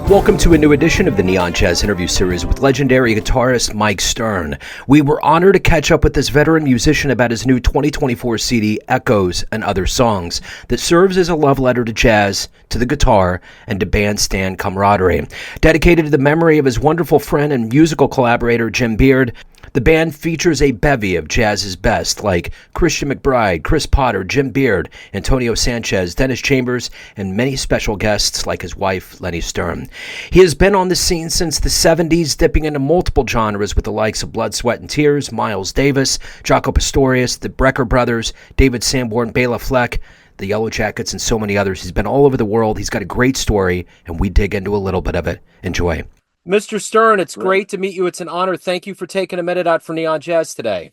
Welcome to a new edition of the Neon Jazz interview series with legendary guitarist Mike Stern. We were honored to catch up with this veteran musician about his new 2024 CD, Echoes and Other Songs, that serves as a love letter to jazz, to the guitar, and to bandstand camaraderie. Dedicated to the memory of his wonderful friend and musical collaborator, Jim Beard, the band features a bevy of jazz's best, like Christian McBride, Chris Potter, Jim Beard, Antonio Sanchez, Dennis Chambers, and many special guests like his wife, Leni Stern. He has been on the scene since the 70s, dipping into multiple genres with the likes of Blood, Sweat, and Tears, Miles Davis, Jaco Pastorius, the Brecker Brothers, David Sanborn, Béla Fleck, the Yellowjackets, and so many others. He's been all over the world. He's got a great story, and we dig into a little bit of it. Enjoy. Mr. Stern, it's great to meet you. It's an honor. Thank you for taking a minute out for Neon Jazz today.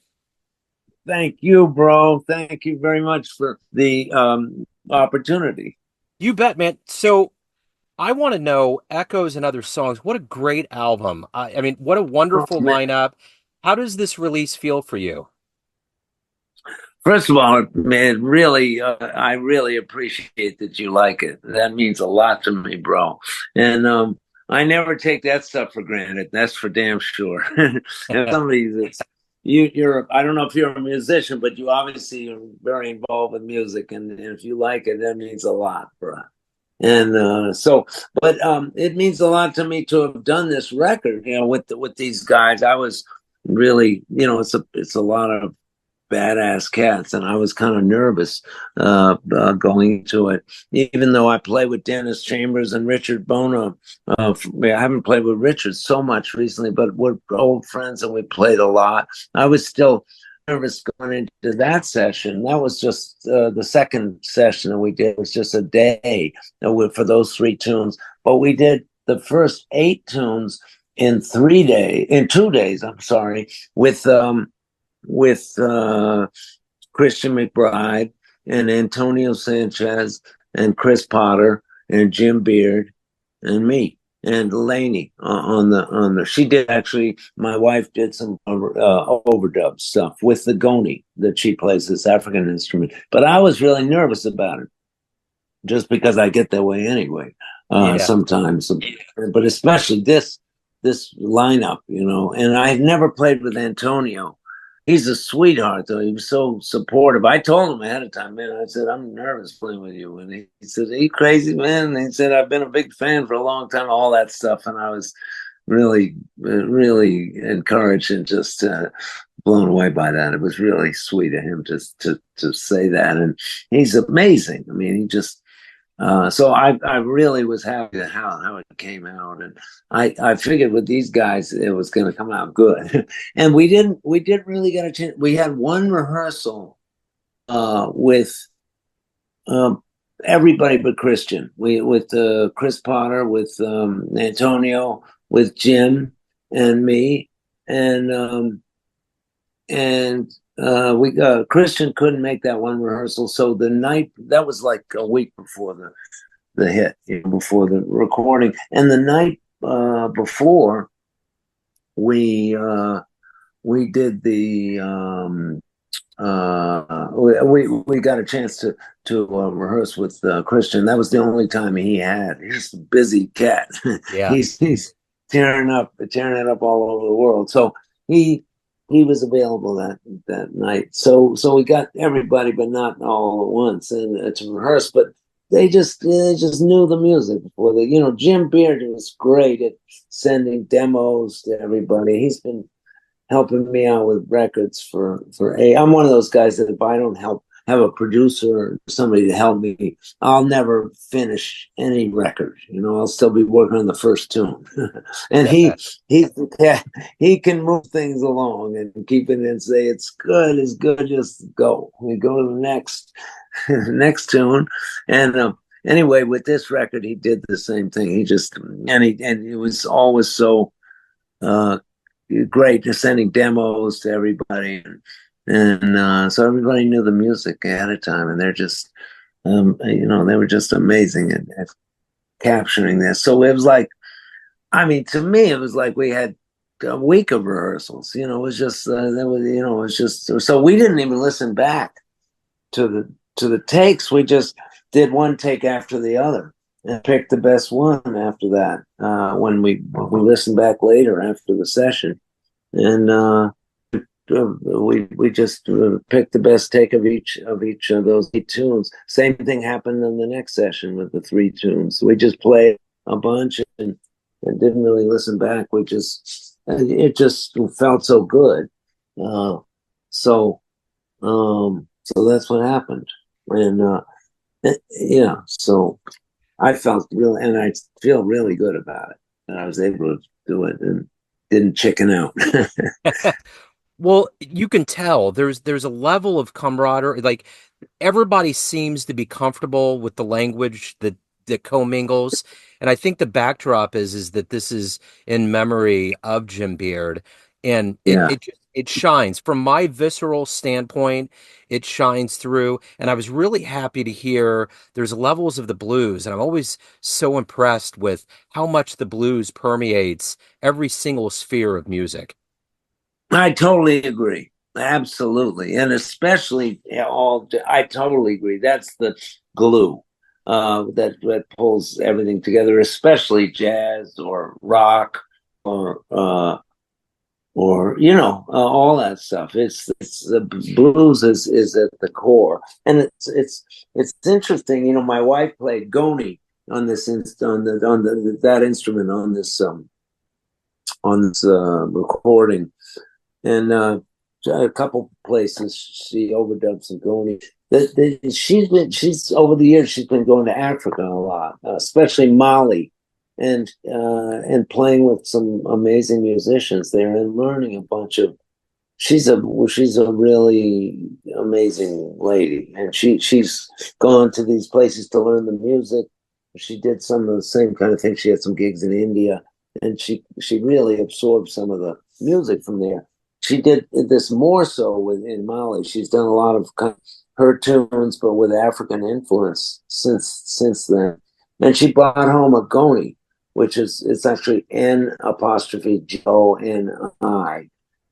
Thank you, bro. Thank you very much for the opportunity. You bet, man. So I want to know Echoes and Other Songs. What a great album. I mean, what a wonderful lineup. How does this release feel for you? First of all, man, really, I really appreciate that you like it. That means a lot to me, bro. And I never take that stuff for granted. That's for damn sure. And somebody that's you're I don't know if you're a musician, but you obviously are very involved with music, and if you like it, that means a lot, bro. And but it means a lot to me to have done this record, with these guys. I was really, it's a lot of badass cats, and I was kind of nervous going to it, even though I play with Dennis Chambers and Richard Bona. I haven't played with Richard so much recently, but we're old friends and we played a lot. I was still nervous going into that session. That was just the second session that we did. It was just a day for those 3 tunes, but we did the first 8 tunes in 2 days, I'm sorry, with Christian McBride and Antonio Sanchez and Chris Potter and Jim Beard and me and Leni on the she did actually, my wife did some overdub stuff with the goni that she plays, this African instrument, but I was really nervous about it just because I get that way anyway sometimes, but especially this lineup, and I had never played with Antonio. He's a sweetheart, though. He was so supportive. I told him ahead of time, man, I said, I'm nervous playing with you. And he said, are you crazy, man? And he said, I've been a big fan for a long time, all that stuff. And I was really, really encouraged and just blown away by that. It was really sweet of him to say that. And he's amazing. I mean, he just, so I really was happy at how it came out, and I figured with these guys it was going to come out good. And we didn't really get a chance. We had one rehearsal with everybody but Christian. With Chris Potter, with Antonio, with Jim and me, and we Christian couldn't make that one rehearsal, so the night that was like a week before the hit, before the recording, and the night before we did the we got a chance to rehearse with Christian. That was the only time he had. He's a busy cat. Yeah, he's tearing it up all over the world. So he was available that night. So we got everybody, but not all at once, and to rehearse. But they just knew the music before they, Jim Beard was great at sending demos to everybody. He's been helping me out with records I'm one of those guys that if I don't have a producer or somebody to help me, I'll never finish any record. I'll still be working on the first tune. And he can move things along and keep it and say it's good, just go. We go to the next tune. And anyway, with this record, he did the same thing. He just and it was always so great, just sending demos to everybody. And so everybody knew the music ahead of time, and they're just, they were just amazing at capturing this. So it was like, to me, it was like we had a week of rehearsals. It was just, it was just. So we didn't even listen back to the takes, we just did one take after the other and picked the best one after that. When we listened back later after the session, and we just picked the best take of each of those 8 tunes. Same thing happened in the next session with the 3 tunes. We just played a bunch and didn't really listen back. It just felt so good. So that's what happened. And yeah, so I felt really, and I feel really good about it, that I was able to do it and didn't chicken out. Well, you can tell there's a level of camaraderie. Like everybody seems to be comfortable with the language that commingles, and I think the backdrop is that this is in memory of Jim Beard, and Yeah. it shines from my visceral standpoint. It shines through, and I was really happy to hear there's levels of the blues, and I'm always so impressed with how much the blues permeates every single sphere of music. I totally agree. Absolutely. And especially I totally agree. That's the glue that pulls everything together, especially jazz or rock or all that stuff. It's the blues is at the core. And it's interesting, my wife played goni on this that instrument on this recording. And a couple places she overdubbed some goni. She's over the years she's been going to Africa a lot, especially Mali, and playing with some amazing musicians there and learning a bunch of. She's a really amazing lady, and she's gone to these places to learn the music. She did some of the same kind of thing. She had some gigs in India, and she really absorbed some of the music from there. She did this more so in Mali. She's done a lot of her tunes, but with African influence since then. And she brought home a goni, which it's actually N''G''O''N''I,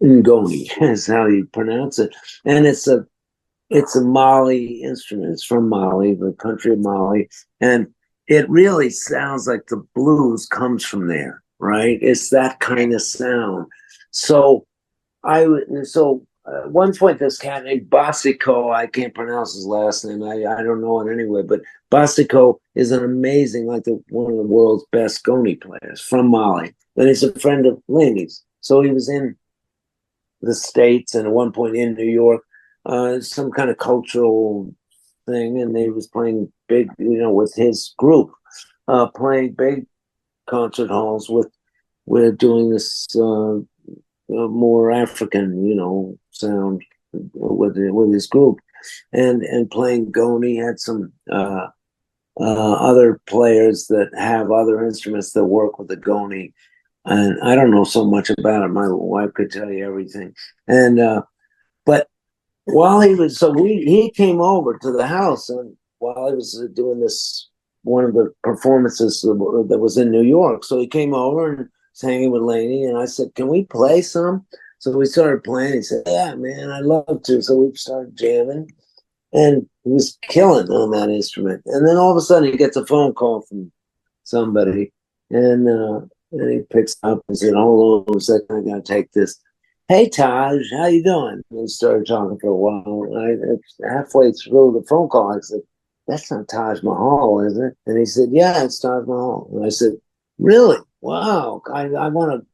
Ngoni is how you pronounce it. And it's a Mali instrument. It's from Mali, the country of Mali, and it really sounds like the blues comes from there, right? It's that kind of sound. So at one point, this cat named Basico, I can't pronounce his last name. I don't know it anyway, but Basico is an amazing, one of the world's best goni players from Mali. And he's a friend of Leni's. So he was in the States and at one point in New York, some kind of cultural thing. And he was playing big, with his group, playing big concert halls with doing this more African, sound with his group, and playing goni. Had some other players that have other instruments that work with the goni, and I don't know so much about it. My wife could tell you everything. And but while he came over to the house, and while I was doing this one of the performances that was in New York, so he came over and hanging with Leni, and I said, "Can we play some?" So we started playing. He said, "Yeah, man, I'd love to." So we started jamming, and he was killing on that instrument. And then all of a sudden, he gets a phone call from somebody, and he picks up and said, "Hold on a second, I gotta take this." "Hey, Taj, how you doing?" And we started talking for a while. Halfway through the phone call, I said, "That's not Taj Mahal, is it?" And he said, "Yeah, it's Taj Mahal." And I said, "Really? Wow, I want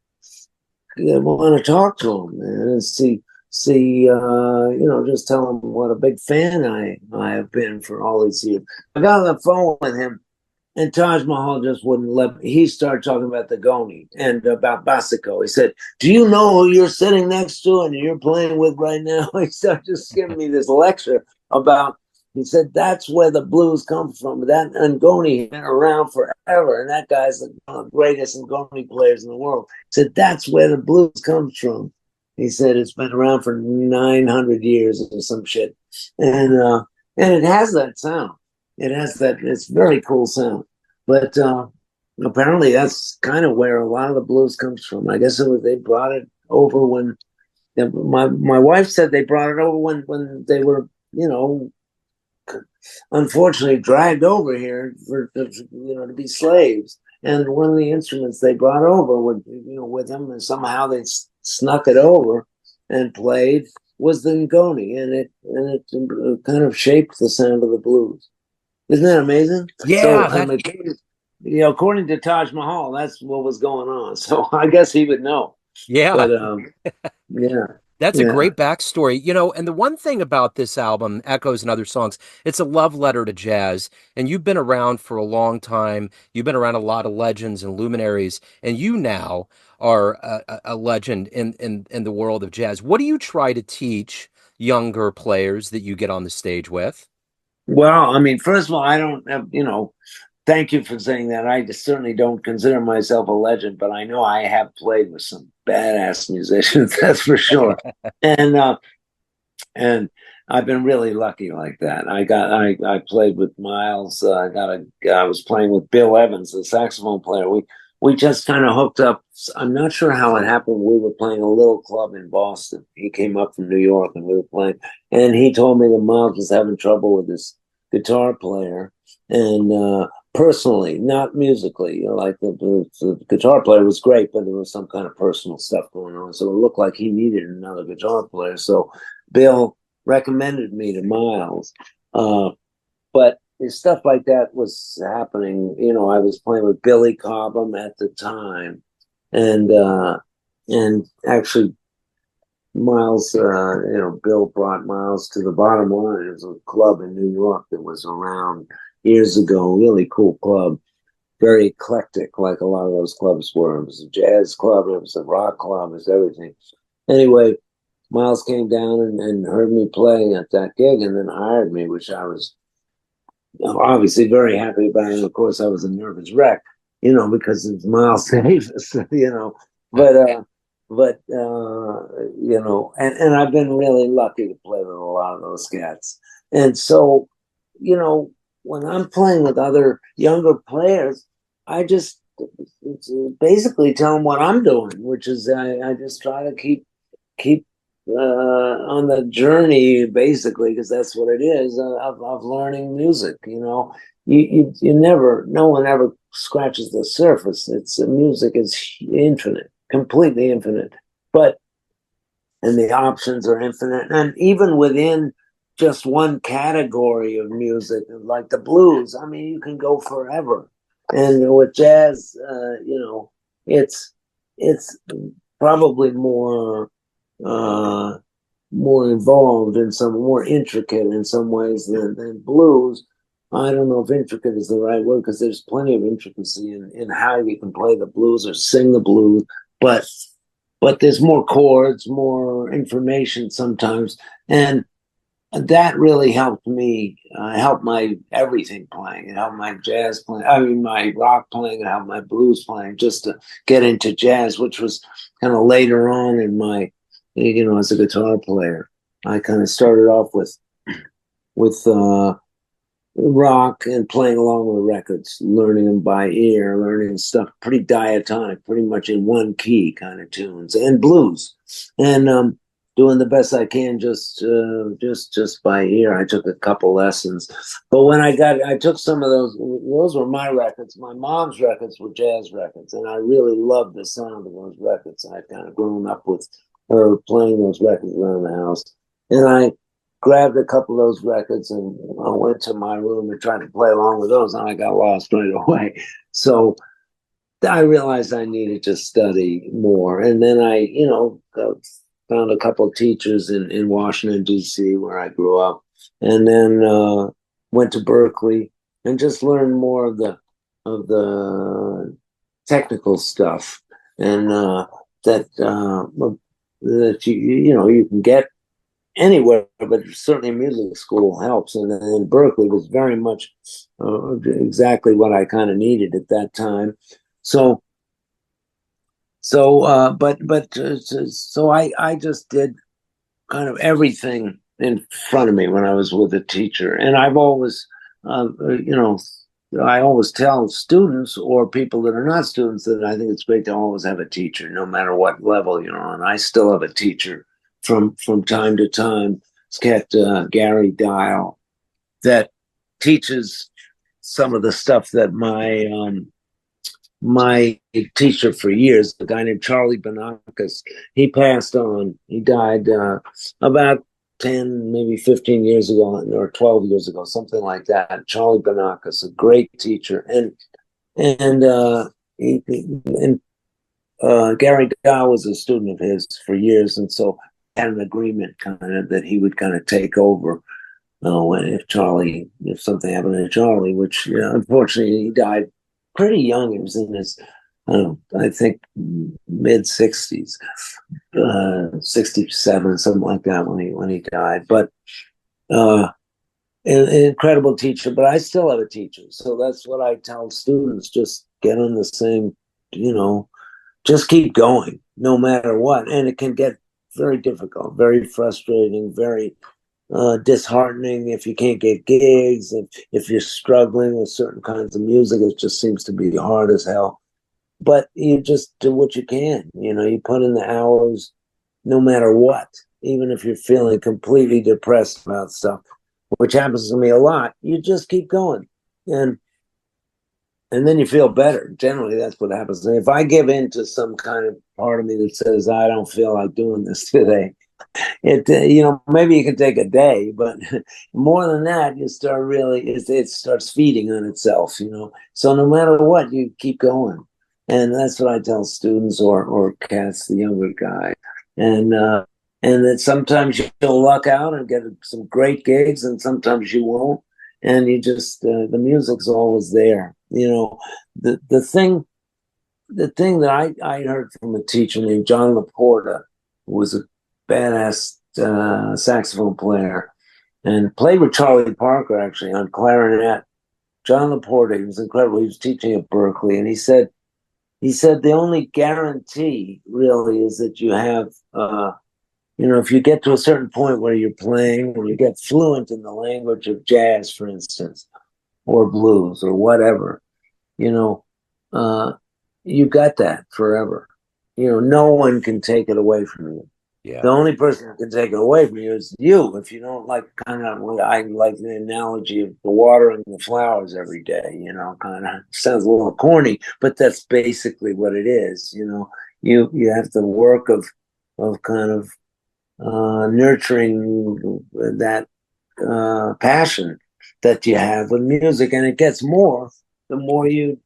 to talk to him, man, and see, just tell him what a big fan I have been for all these years." I got on the phone with him, and Taj Mahal just wouldn't let me. He started talking about the goni and about Basico. He said, "Do you know who you're sitting next to and you're playing with right now?" He started just giving me this lecture about. He said, "That's where the blues come from. That Ngoni been around forever, and that guy's one of the greatest Ngoni players in the world." He said, "That's where the blues comes from." He said, "It's been around for 900 years or some shit." And it has that sound. It has that, it's very cool sound. But apparently that's kind of where a lot of the blues comes from. I guess they brought it over when, my wife said they brought it over when they were, unfortunately dragged over here for to be slaves. And one of the instruments they brought over with them, and somehow they snuck it over and played, was the ngoni, and it kind of shaped the sound of the blues. Isn't that amazing? Yeah, So according to Taj Mahal, that's what was going on. So I guess he would know. yeah. But yeah. That's a Yeah. great backstory, and the one thing about this album, Echoes and Other Songs, it's a love letter to jazz. And you've been around for a long time. You've been around a lot of legends and luminaries, and you now are a legend in the world of jazz. What do you try to teach younger players that you get on the stage with? Well, I mean, first of all, I don't have, thank you for saying that. I certainly don't consider myself a legend, but I know I have played with some badass musicians, that's for sure. And I've been really lucky like that. I played with Miles. I was playing with Bill Evans, the saxophone player. We just kind of hooked up. I'm not sure how it happened. We were playing a little club in Boston. He came up from New York, and we were playing. And he told me that Miles was having trouble with his guitar player, and personally, not musically. Like the guitar player was great, but there was some kind of personal stuff going on. So it looked like he needed another guitar player. So Bill recommended me to Miles, but stuff like that was happening. I was playing with Billy Cobham at the time, and actually Miles, Bill brought Miles to the Bottom Line. It was a club in New York that was around years ago. Really cool club, very eclectic, like a lot of those clubs were. It was a jazz club, it was a rock club, it was everything. Anyway, Miles came down and heard me play at that gig, and then hired me, which I was obviously very happy about. And of course, I was a nervous wreck, because it's Miles Davis, and I've been really lucky to play with a lot of those cats. And so, when I'm playing with other younger players, I just basically tell them what I'm doing, which is I just try to keep on the journey, basically, because that's what it is, of learning music. No one ever scratches the surface. Music is infinite, completely infinite, and the options are infinite, and even within just one category of music, like the blues, I mean, you can go forever. And with jazz, it's probably more involved in some, more intricate in some ways than blues. I don't know if intricate is the right word, because there's plenty of intricacy in how you can play the blues or sing the blues, but there's more chords, more information sometimes, and that really helped me, help my everything playing. It helped my jazz playing, I mean my rock playing, it helped my blues playing, just to get into jazz, which was kind of later on in my, as a guitar player. I kind of started off with rock and playing along with records, learning them by ear, learning stuff pretty diatonic, pretty much in one key kind of tunes, and blues, and doing the best I can just by ear. I took a couple lessons, but when I took some of those were my records. My mom's records were jazz records, and I really loved the sound of those records. I'd kind of grown up with her playing those records around the house, and I grabbed a couple of those records and I went to my room and tried to play along with those, and I got lost right away. So I realized I needed to study more, and then I, found a couple of teachers in Washington, D.C., where I grew up, and then went to Berkeley and just learned more of the technical stuff, and that you can get anywhere, but certainly music school helps. And Berkeley was very much exactly what I kind of needed at that time. So I just did kind of everything in front of me when I was with a teacher. And I've always, I always tell students or people that are not students that I think it's great to always have a teacher, no matter what level you're on. I still have a teacher from time to time. This cat, Gary Dial, that teaches some of the stuff that my teacher for years, a guy named Charlie Banakis, he passed on. He died about 10, maybe 15 years ago, or 12 years ago, something like that. Charlie Banakis, a great teacher. And Gary Dow was a student of his for years, and so had an agreement kind of that he would kind of take over if something happened to Charlie, which unfortunately he died pretty young. He was in his, I think, mid-60s, 67, something like that when he died. But an incredible teacher. But I still have a teacher, so that's what I tell students: just get on the same, just keep going, no matter what. And it can get very difficult, very frustrating, very disheartening if you can't get gigs, and if you're struggling with certain kinds of music. It just seems to be hard as hell. But you just do what you can. You put in the hours, no matter what. Even if you're feeling completely depressed about stuff, which happens to me a lot, you just keep going, and then you feel better. Generally, that's what happens. And if I give in to some kind of part of me that says I don't feel like doing this today, maybe you can take a day, but more than that, you start it starts feeding on itself. So no matter what, you keep going. And that's what I tell students or cats, the younger guy. And that sometimes you'll luck out and get some great gigs, and sometimes you won't. And you just the music's always there. The thing that I heard from a teacher named John Laporta, who was a badass saxophone player and played with Charlie Parker actually on clarinet. John Laporta, he was incredible. He was teaching at Berkeley, and he said the only guarantee really is that you have if you get to a certain point where you're playing, or you get fluent in the language of jazz, for instance, or blues or whatever, you got that forever. No one can take it away from you. Yeah. The only person who can take it away from you is you. If you don't I like the analogy of the watering the flowers every day, kind of sounds a little corny, but that's basically what it is. You have the work of kind of nurturing that passion that you have with music, and it gets more the more you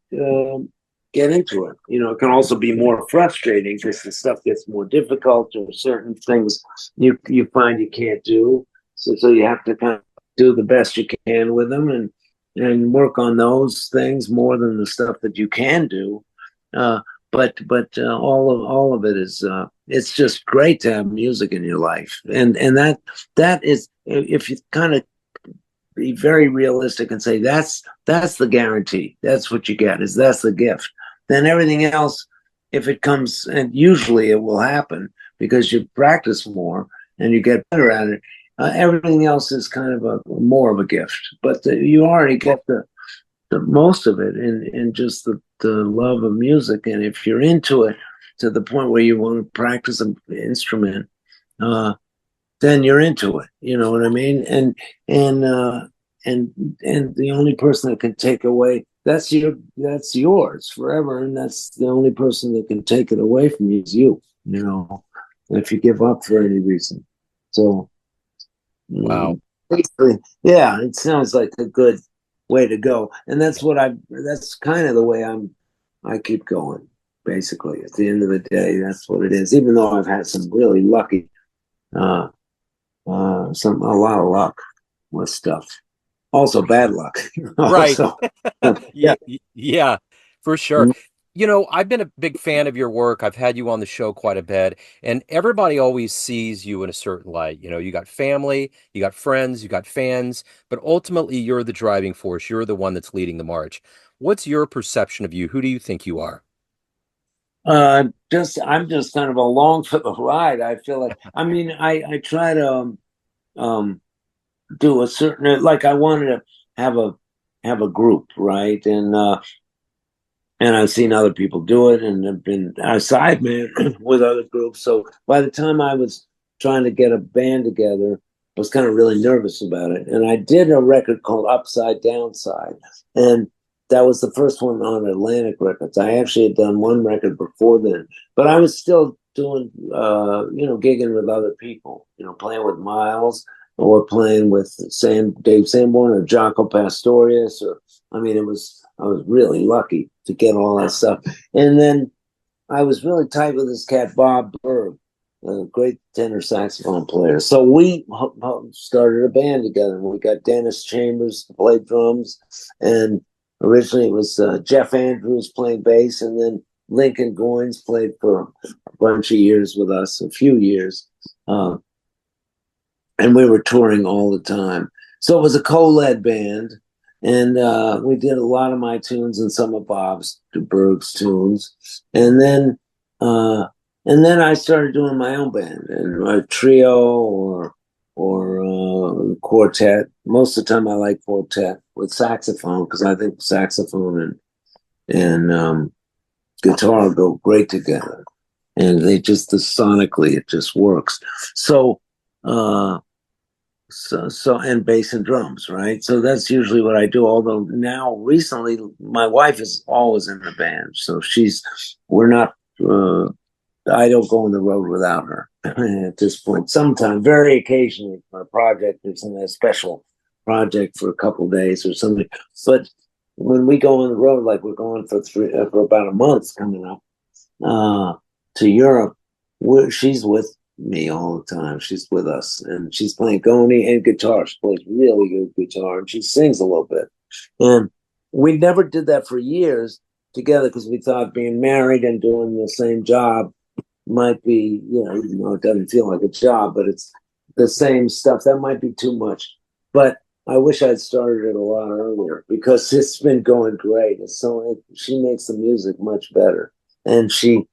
get into it. It can also be more frustrating because the stuff gets more difficult, or certain things you find you can't do. So you have to kind of do the best you can with them, and work on those things more than the stuff that you can do. But all of it is it's just great to have music in your life, and that is, if you kind of be very realistic and say that's the guarantee, that's what you get, that's the gift. Then everything else, if it comes, and usually it will happen because you practice more and you get better at it, everything else is kind of more of a gift. But you already get the most of it in just the love of music. And if you're into it to the point where you want to practice an instrument, then you're into it. You know what I mean? And the only person that can take away, that's yours forever, and that's the only person that can take it away from you is you. If you give up for any reason. So, wow. Yeah, it sounds like a good way to go, and that's kind of the way I keep going. Basically, at the end of the day, that's what it is. Even though I've had some really lucky, a lot of luck with stuff. Also bad luck. Right. Yeah. Yeah, for sure. I've been a big fan of your work. I've had you on the show quite a bit, and everybody always sees you in a certain light. You got family, you got friends, you got fans, but ultimately you're the driving force. You're the one that's leading the march. What's your perception of you? Who do you think you are? I'm just kind of along for the ride. I feel like, I try to do a certain, like, I wanted to have a group, right? And I've seen other people do it, and have been a sideman with other groups. So by the time I was trying to get a band together, was kind of really nervous about it. And I did a record called Upside Downside, and that was the first one on Atlantic Records. I actually had done one record before then, but I was still doing, gigging with other people, playing with Miles or playing with Dave Sanborn or Jaco Pastorius, I was really lucky to get all that stuff. And then I was really tight with this cat, Bob Berg, a great tenor saxophone player. So we started a band together. We got Dennis Chambers to play drums, and originally it was Jeff Andrews playing bass, and then Lincoln Goines played for a bunch of years with us, a few years. And we were touring all the time. So it was a co-led band, and we did a lot of my tunes and some of Bob's Berg's tunes. And then I started doing my own band, and a trio or quartet. Most of the time I like quartet with saxophone, because I think saxophone and guitar go great together, and sonically it just works. So and bass and drums, right? So that's usually what I do. Although now recently my wife is always in the band, so we're not. I don't go on the road without her at this point. Sometimes, very occasionally, for a project or something, a special project for a couple of days or something. But when we go on the road, like we're going for about a month coming up to Europe, she's with me all the time. She's with us, and she's playing goni and guitar. She plays really good guitar, and she sings a little bit. And we never did that for years together, because we thought being married and doing the same job might be, even though it doesn't feel like a job, but it's the same stuff. That might be too much. But I wish I'd started it a lot earlier, because it's been going great. She makes the music much better, and she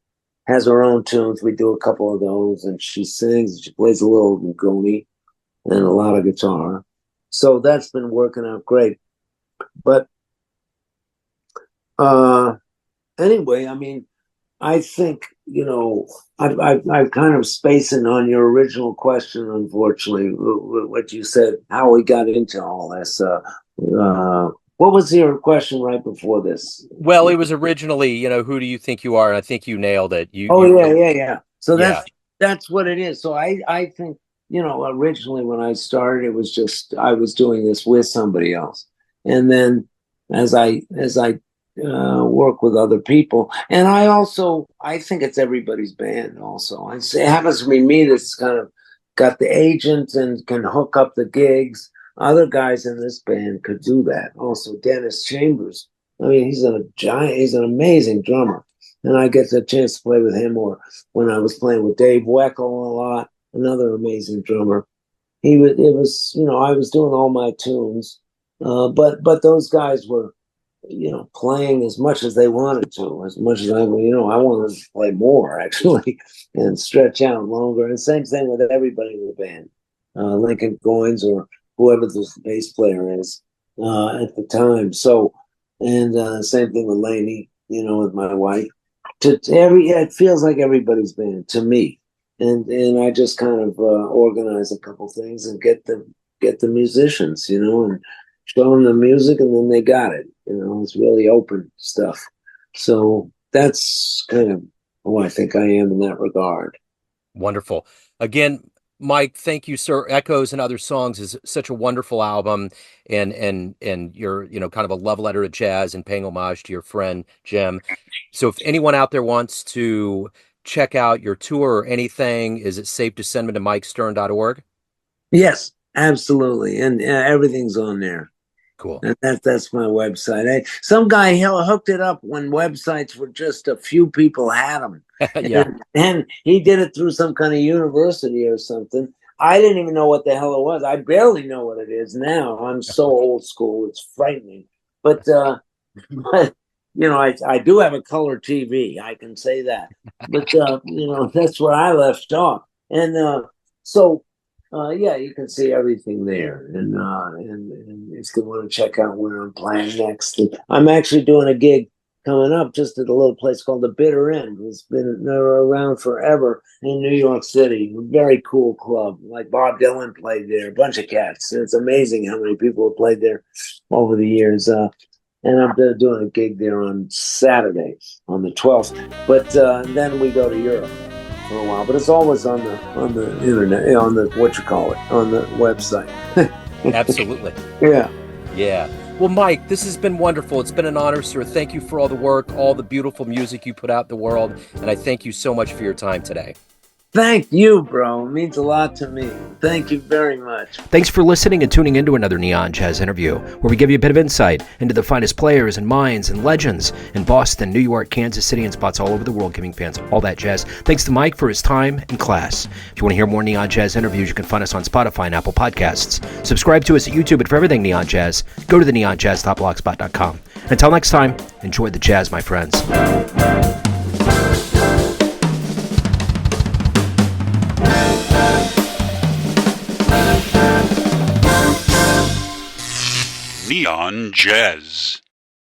has her own tunes. We do a couple of those, and she sings. She plays a little goni and a lot of guitar. So that's been working out great. But anyway, I think, I'm kind of spacing on your original question, unfortunately, what you said, how we got into all this. What was your question right before this? Well, it was originally, who do you think you are? And I think you nailed it. Yeah. So yeah. that's what it is. So I think, originally when I started, it was just I was doing this with somebody else, and then as I work with other people, and I think it's everybody's band. Also, it happens to be me that's kind of got the agent and can hook up the gigs. Other guys in this band could do that. Also, Dennis Chambers. He's he's an amazing drummer, and I get the chance to play with him. Or when I was playing with Dave Weckl a lot, another amazing drummer. I was doing all my tunes, but those guys were, playing as much as they wanted to, as much as I wanted to play more, actually, and stretch out longer. And same thing with everybody in the band, Lincoln Goines or whoever the bass player is at the time. So, and same thing with Leni, with my wife. It feels like everybody's band to me, and I just kind of organize a couple things and get the musicians, and show them the music, and then they got it. It's really open stuff. So that's kind of who I think I am in that regard. Wonderful. Again, Mike, thank you, sir. Echoes and Other Songs is such a wonderful album, and you're, kind of a love letter to jazz and paying homage to your friend Jim. So if anyone out there wants to check out your tour or anything, is it safe to send them to mikestern.org? Yes, absolutely. And everything's on there. Cool. And that's my website. Some guy hooked it up when websites were just a few people had them. Yeah. And he did it through some kind of university or something. I didn't even know what the hell it was. I barely know what it is now. I'm so old school. It's frightening. But I do have a color TV. I can say that. But that's where I left off. And yeah, you can see everything there, and if you want to check out where I'm playing next, I'm actually doing a gig coming up just at a little place called the Bitter End. It's been around forever in New York City. Very cool club. Like Bob Dylan played there, a bunch of cats. It's amazing how many people have played there over the years. And I'm doing a gig there on Saturday, on the 12th. But then we go to Europe for a while. But it's always on the internet, on the on the website. Absolutely. Yeah. Yeah. Well, Mike, this has been wonderful. It's been an honor, sir. Thank you for all the work, all the beautiful music you put out in the world, and I thank you so much for your time today. Thank you, bro. It means a lot to me. Thank you very much. Thanks for listening and tuning into another Neon Jazz interview, where we give you a bit of insight into the finest players and minds and legends in Boston, New York, Kansas City, and spots all over the world, giving fans all that jazz. Thanks to Mike for his time and class. If you want to hear more Neon Jazz interviews, you can find us on Spotify and Apple Podcasts. Subscribe to us at YouTube, and for everything Neon Jazz, go to the neonjazz.blogspot.com. Until next time, enjoy the jazz, my friends. Neon Jazz.